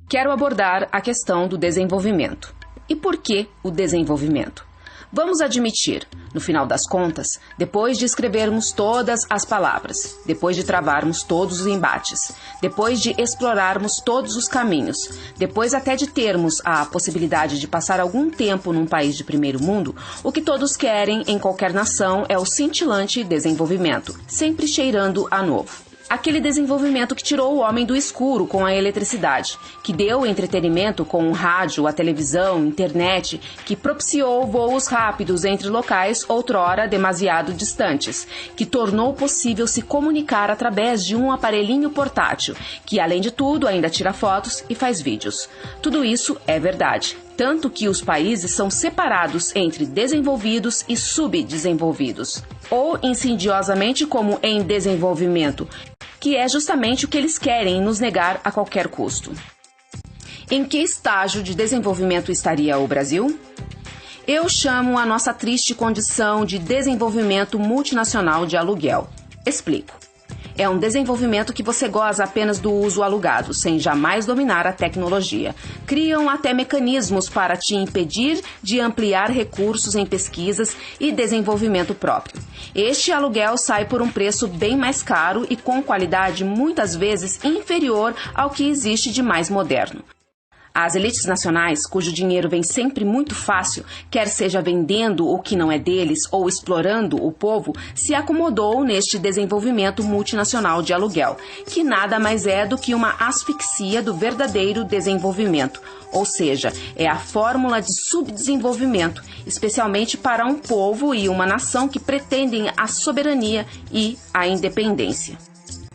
Quero abordar a questão do desenvolvimento. E por que o desenvolvimento? Vamos admitir, no final das contas, depois de escrevermos todas as palavras, depois de travarmos todos os embates, depois de explorarmos todos os caminhos, depois até de termos a possibilidade de passar algum tempo num país de primeiro mundo, o que todos querem em qualquer nação é o cintilante desenvolvimento, sempre cheirando a novo. Aquele desenvolvimento que tirou o homem do escuro com a eletricidade, que deu entretenimento com o rádio, a televisão, internet, que propiciou voos rápidos entre locais outrora demasiado distantes, que tornou possível se comunicar através de um aparelhinho portátil, que além de tudo ainda tira fotos e faz vídeos. Tudo isso é verdade. Tanto que os países são separados entre desenvolvidos e subdesenvolvidos, ou insidiosamente como em desenvolvimento, que é justamente o que eles querem nos negar a qualquer custo. Em que estágio de desenvolvimento estaria o Brasil? Eu chamo a nossa triste condição de desenvolvimento multinacional de aluguel. Explico. É um desenvolvimento que você goza apenas do uso alugado, sem jamais dominar a tecnologia. Criam até mecanismos para te impedir de ampliar recursos em pesquisas e desenvolvimento próprio. Este aluguel sai por um preço bem mais caro e com qualidade muitas vezes inferior ao que existe de mais moderno. As elites nacionais, cujo dinheiro vem sempre muito fácil, quer seja vendendo o que não é deles ou explorando o povo, se acomodou neste desenvolvimento multinacional de aluguel, que nada mais é do que uma asfixia do verdadeiro desenvolvimento, ou seja, é a fórmula de subdesenvolvimento, especialmente para um povo e uma nação que pretendem a soberania e a independência.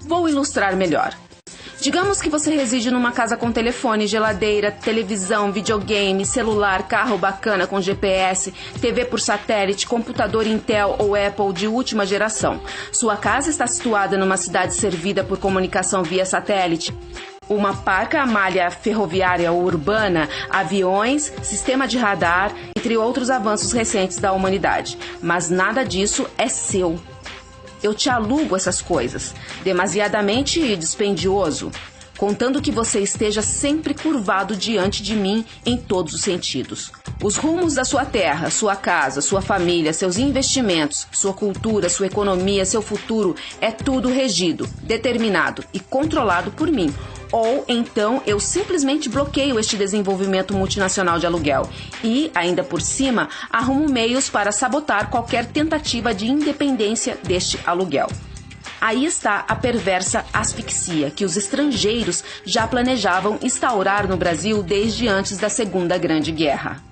Vou ilustrar melhor. Digamos que você reside numa casa com telefone, geladeira, televisão, videogame, celular, carro bacana com GPS, TV por satélite, computador Intel ou Apple de última geração. Sua casa está situada numa cidade servida por comunicação via satélite. Uma parca malha ferroviária ou urbana, aviões, sistema de radar, entre outros avanços recentes da humanidade. Mas nada disso é seu. Eu te alugo essas coisas, demasiadamente dispendioso, contando que você esteja sempre curvado diante de mim em todos os sentidos. Os rumos da sua terra, sua casa, sua família, seus investimentos, sua cultura, sua economia, seu futuro, é tudo regido, determinado e controlado por mim. Ou então eu simplesmente bloqueio este desenvolvimento multinacional de aluguel e, ainda por cima, arrumo meios para sabotar qualquer tentativa de independência deste aluguel. Aí está a perversa asfixia que os estrangeiros já planejavam instaurar no Brasil desde antes da Segunda Grande Guerra.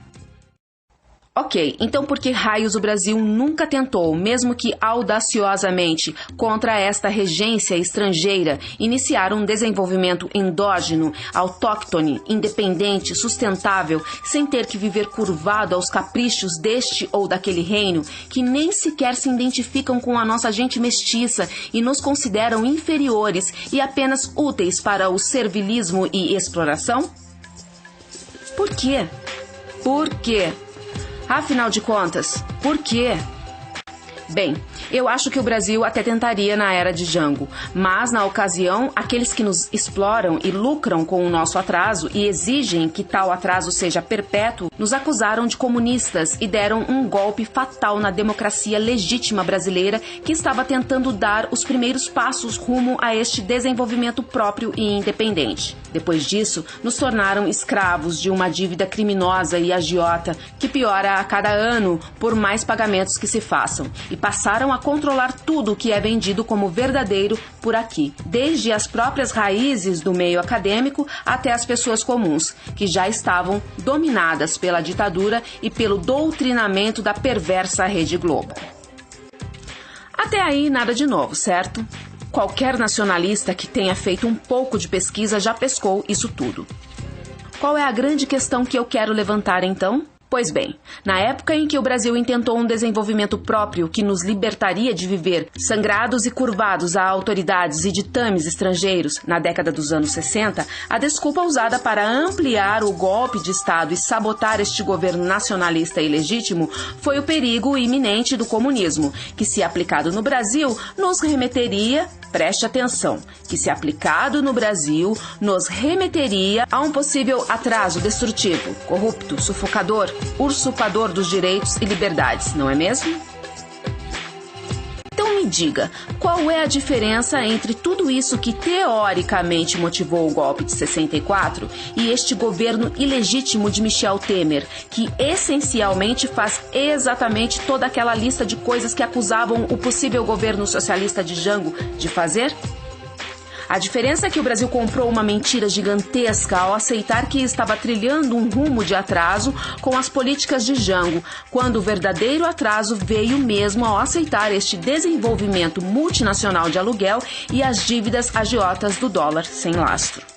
Ok, então por que raios o Brasil nunca tentou, mesmo que audaciosamente, contra esta regência estrangeira, iniciar um desenvolvimento endógeno, autóctone, independente, sustentável, sem ter que viver curvado aos caprichos deste ou daquele reino, que nem sequer se identificam com a nossa gente mestiça e nos consideram inferiores e apenas úteis para o servilismo e exploração? Por quê? Por quê? Afinal de contas, por quê? Bem, eu acho que o Brasil até tentaria na era de Jango, mas na ocasião, aqueles que nos exploram e lucram com o nosso atraso e exigem que tal atraso seja perpétuo, nos acusaram de comunistas e deram um golpe fatal na democracia legítima brasileira que estava tentando dar os primeiros passos rumo a este desenvolvimento próprio e independente. Depois disso, nos tornaram escravos de uma dívida criminosa e agiota que piora a cada ano por mais pagamentos que se façam e passaram a controlar tudo o que é vendido como verdadeiro por aqui, desde as próprias raízes do meio acadêmico até as pessoas comuns, que já estavam dominadas pela ditadura e pelo doutrinamento da perversa Rede Globo. Até aí, nada de novo, certo? Qualquer nacionalista que tenha feito um pouco de pesquisa já pescou isso tudo. Qual é a grande questão que eu quero levantar então? Pois bem, na época em que o Brasil intentou um desenvolvimento próprio que nos libertaria de viver sangrados e curvados a autoridades e ditames estrangeiros, na década dos anos 60, a desculpa usada para ampliar o golpe de Estado e sabotar este governo nacionalista e legítimo foi o perigo iminente do comunismo, que, se aplicado no Brasil, nos remeteria Preste atenção, que se aplicado no Brasil, nos remeteria a um possível atraso destrutivo, corrupto, sufocador, usurpador dos direitos e liberdades, não é mesmo? Então me diga, qual é a diferença entre tudo isso que teoricamente motivou o golpe de 64 e este governo ilegítimo de Michel Temer, que essencialmente faz exatamente toda aquela lista de coisas que acusavam o possível governo socialista de Jango de fazer? A diferença é que o Brasil comprou uma mentira gigantesca ao aceitar que estava trilhando um rumo de atraso com as políticas de Jango, quando o verdadeiro atraso veio mesmo ao aceitar este desenvolvimento multinacional de aluguel e as dívidas agiotas do dólar sem lastro.